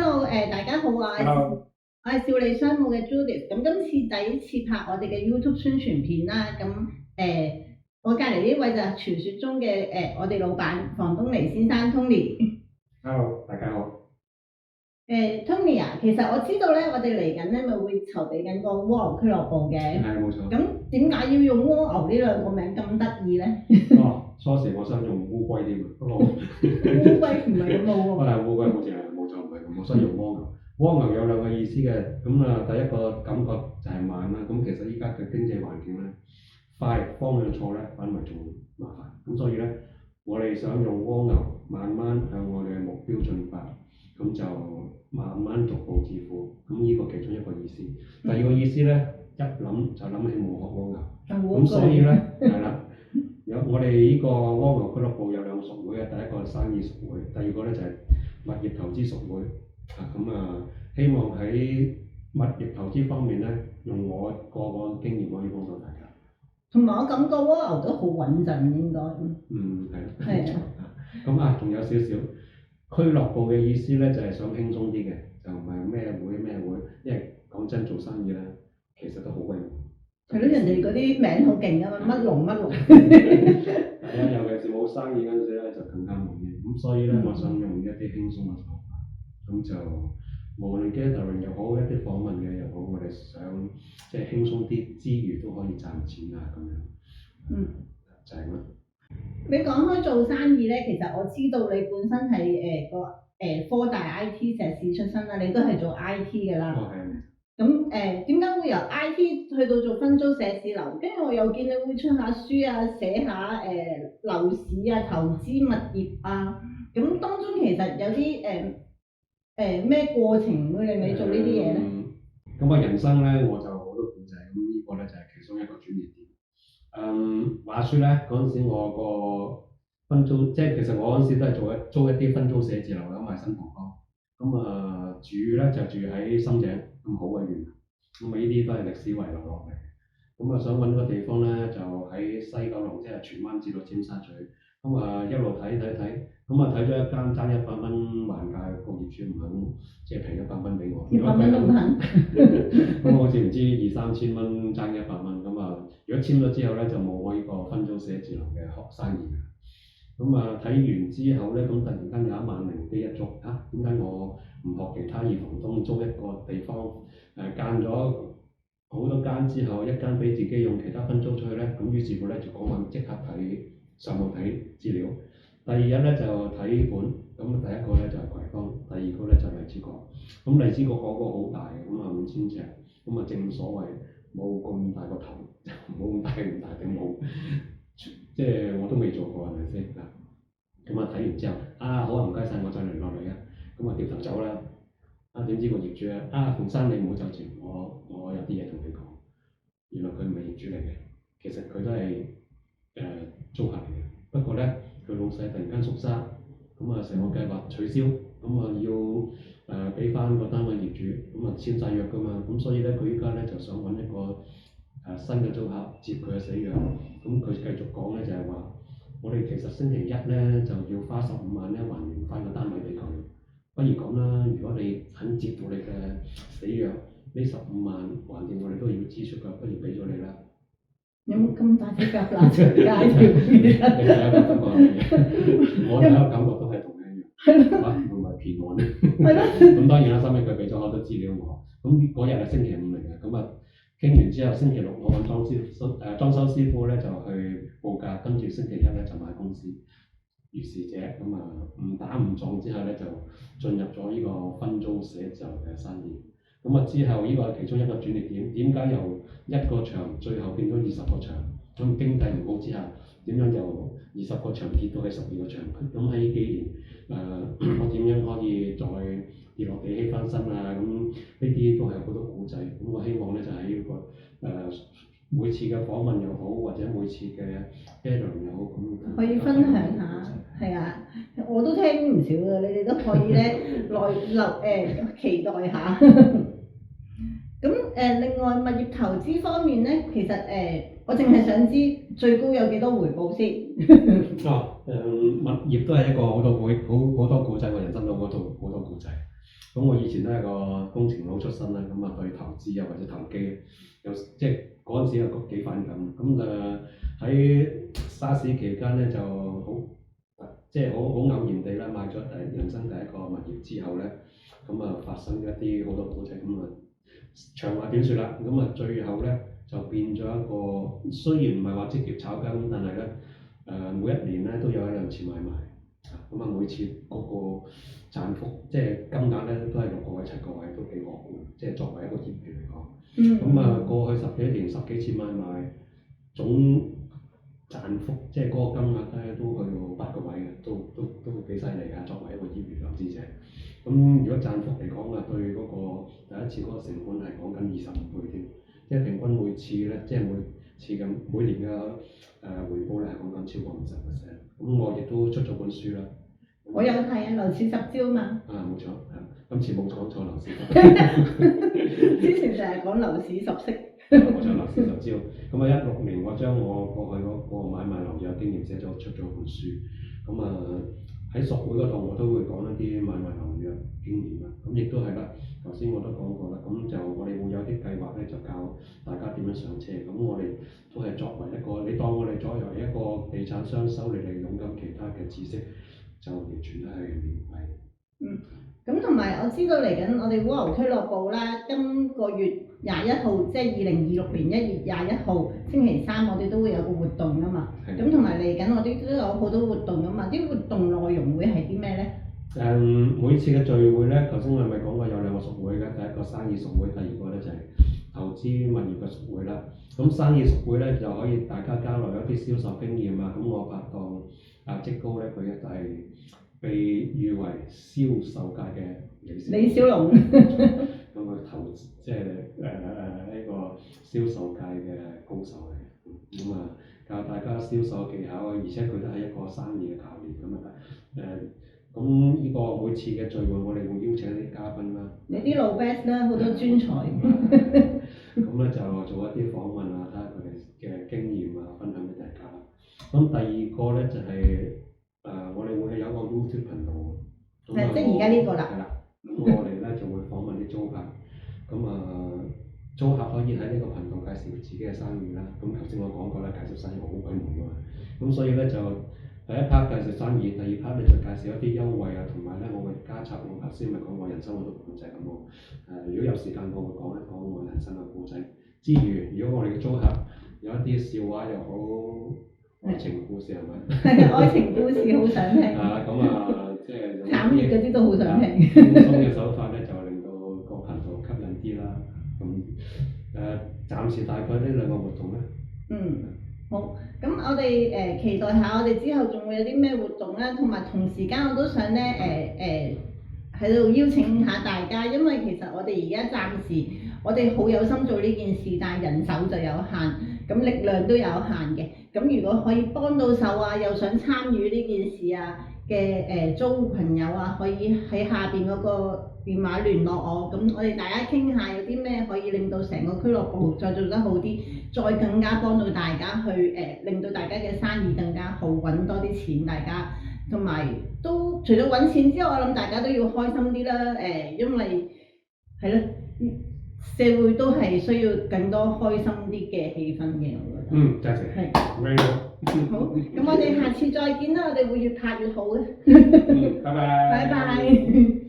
Hello，大家好啊！ Hello，我係少利商務嘅 Judith。咁今次第一次拍我哋嘅 YouTube 宣傳片啦。咁我隔離呢位就係傳説中嘅我哋老闆房東尼先生 Tony。Hello，大家好。Tony 啊，其實我知道咧，我哋嚟緊咧咪會籌備緊個蝸牛俱樂部嘅。係冇錯。咁點解要用蝸牛呢兩個名咁得意咧？初時我想用烏龜添，不過烏龜唔係咁好喎。烏龜好似係冇錯，唔係咁，我想用蝸牛。蝸牛有兩個意思嘅，咁第一個感覺就係慢啦。咁其實依家嘅經濟環境咧，快方向錯咧，反為仲麻煩。咁所以咧，我哋想用蝸牛慢慢向我哋嘅目標進發，咁就慢慢逐步致富。咁呢個其中一個意思。第二個意思咧，一諗就諗起無殼蝸牛。咁所以咧，係啦。我哋呢個蝸牛俱樂部有兩個屬會嘅，第一個係生意屬會，第二個咧就係物業投資屬會。希望喺物業投資方面咧，用我個經驗可以幫到大家。同埋我感覺蝸牛都好穩陣，應該。係啊。咁仲有少少俱樂部嘅意思咧，就係想輕鬆啲嘅，就唔係咩會，因為講真做生意咧，其實都好貴。係咯，人哋嗰啲名好勁㗎嘛，乜龍。係啊，尤其是冇生意嗰陣時咧，就更加冇嘢。咁所以咧，我想用一啲輕鬆嘅方法，咁就無論 gathering 又好，一啲訪問嘅又好，我哋想即係輕鬆啲之餘都可以賺錢啊咁樣。就係乜？你講開做生意咧，其實我知道你本身係科大 IT 碩士出身啦，你都係做 IT 㗎啦。係。咁點解會由 IT 去到做分租寫字樓？跟住我又見你會出下書啊，寫下樓市啊、投資物業啊。咁當中其實有啲咩過程會令你做呢啲嘢咧？人生咧我就好多故仔，咁呢個咧就係其中一個轉捩點。話説咧嗰陣時我個分租，即係其實我嗰陣時都係租一啲分租寫字樓咁賣新蒲崗。住咧就住喺深井咁好嘅園，呢啲都係歷史遺留落嚟。想揾個地方咧，就喺西九龍，即係荃灣至到尖沙咀。一路睇，睇咗一間爭100蚊還價，個業主唔肯，即係平100蚊俾我。100蚊都唔肯。咁好似唔知2、3千蚊爭100蚊。如果簽咗之後咧，就冇我呢個分租寫字樓嘅生意嘅。睇完之後咧，突然間有一晚靈機一觸，點解我唔學其他二房東租一個地方，間咗好多間之後，一間俾自己用，其他分租出去咧？於是乎咧就嗰晚即刻上網睇資料。第二日咧就睇本，第一個咧就係葵芳，第二個咧就荔枝角。荔枝角嗰個好大嘅，5000尺，正所謂冇咁大個頭，冇咁大頂帽。即係我都未做過係咪先？睇完之後，好啊，唔該晒，我再聯絡你啊。掉頭走啦。點知個業主馮生你唔好走住，我有啲嘢同你講。原來佢唔係業主嚟嘅，其實佢都係租客嚟嘅。不過咧，佢老細突然間縮沙，成個計劃取消，要俾翻個單位業主，簽晒約㗎嘛。所以咧，佢依家咧就想揾一個新嘅租客接佢嘅死約。佢繼續講咧就係話，我哋其實星期一咧就要花15萬咧還原翻個單位俾佢。不如咁啦，如果你肯接到你嘅死約，呢15萬橫掂我哋都要支出㗎，不如俾咗你啦。有冇咁大隻蛤乸隨街跳？你第一個感覺係乜嘢？我第一個感覺都係同你一樣。會唔會騙我咧？係咯。當然啦，收尾佢俾咗好多資料我。嗰日係星期5嚟嘅，傾完之後，星期6我揾裝修師傅咧就去報價，跟住星期1咧就買公司。於是者誤打誤撞之後咧，就進入咗呢個分租寫字樓嘅生意。之後呢個係其中一個轉捩點。點解由1個場最後變咗20個場？經濟唔好之下，點樣由20個場跌到去12個場？喺呢幾年，我點樣可以再跌落地起翻身啊？呢啲都係好多古仔。我希望咧就喺呢個每次嘅訪問又好，或者每次嘅 gathering 又好，可以分享下。係啊，我都聽唔少㗎，你哋都可以咧期待下。另外物業投資方面咧，其實我淨係想知最高有幾多回報先。物業都係一個好多故仔，我人生都好多故仔。咁我以前都係個工程佬出身啦，咁對投資或者投機有即係嗰陣時有幾反感。咁喺沙士期間咧就好即係好偶然地啦，買咗人生第一個物業之後咧，發生一啲好多故仔。長話短説啦，最後咧就變咗一個雖然唔係話職業炒家咁，但係咧每一年咧都有1兩次買賣。每次嗰個賺幅即係金額咧都係6個位7個位，都幾可觀。即係作為一個業餘嚟講，過去10幾年10幾次買賣，總賺幅即係嗰個金額咧都去到8個位嘅，都幾犀利㗎。作為一個業餘投資者，如果賺幅嚟講對嗰個第一次嗰個成本係講緊25倍添，即係平均每次咧，即係每年嘅回報咧係講緊超過50%。我亦都出咗本書啦。我有睇啊，樓市10招嘛。冇錯，今次冇講錯樓市10招。之前成日講樓市10式。冇錯，樓市10招。16年我將我過去嗰個買賣樓嘅經驗寫咗出咗本書。喺熟會嗰度我都會講一啲買賣樓嘅經驗啦。亦都係啦，頭先我都講過啦。我哋會有啲計劃咧，就教大家點樣上車。我哋都係作為一個，你當我哋作為一個地產商收你哋佣金，其他嘅知識就完全都係免費。咁同埋我知道嚟緊我哋蝸牛俱樂部啦，今個月21號，即係2026年1月21號星期3，我哋都會有個活動噶嘛。咁同埋嚟緊我哋都有好多活動噶嘛，啲活動內容會係啲咩咧？每次嘅聚會咧，頭先我咪講過有2個熟會嘅，第一個生意熟會，第二個咧就係投資物業嘅熟會啦。生意熟會咧就可以大家交流一啲銷售經驗啊。我拍檔積高咧，佢就係被譽為銷售界嘅李小龍。投資即係呢個銷售界嘅高手嚟嘅。教大家銷售技巧，而且佢都係一個生意嘅教練呢個每次嘅聚會，我哋會邀請啲嘉賓啦。你啲老 best 啦，好多專才。就做一啲訪問啊，睇下佢哋嘅經驗啊，分享俾大家。第二個咧就係我哋會有一個 YouTube 頻道。即係而家呢個啦。係啦。我哋咧就會訪問啲租客。租客可以喺呢個頻道介紹自己嘅生意啦。頭先我講過啦，介紹生意好鬼悶㗎嘛。所以咧就第一 part 介紹生意，第二 part 咧就介紹一啲優惠啊，同埋咧我會加插我頭先咪講過人生好多故仔咁如果有時間我會講一講我人生嘅故仔。之餘，如果我哋嘅租客有一啲笑話又好，愛情故事係咪？愛情故事好想聽。即係慘烈嗰啲都好想聽。輕鬆嘅手法咧，就令到個頻道吸引啲啦。暫時大概呢2個活動咧。好。咁我哋期待下，我哋之後仲會有啲咩活動啦，同埋同時間我都想咧喺度邀請下大家，因為其實我哋而家暫時我哋好有心做呢件事，但係人手就有限，咁力量都有限嘅。咁如果可以幫到手啊，又想參與呢件事啊嘅租戶朋友啊，可以喺下邊嗰個電話聯絡我，咁我哋大家傾下有啲咩可以令到成個俱樂部再做得好啲，再更加幫到大家去令到大家嘅生意更加好，揾多啲錢，大家同埋都除咗揾錢之外，我諗大家都要開心啲啦。因為係咯，社會都係需要更多開心啲嘅氣氛嘅，我覺得。多謝。係。好，咁我哋下次再見啦，我哋會越拍越好嘅。拜拜。拜拜。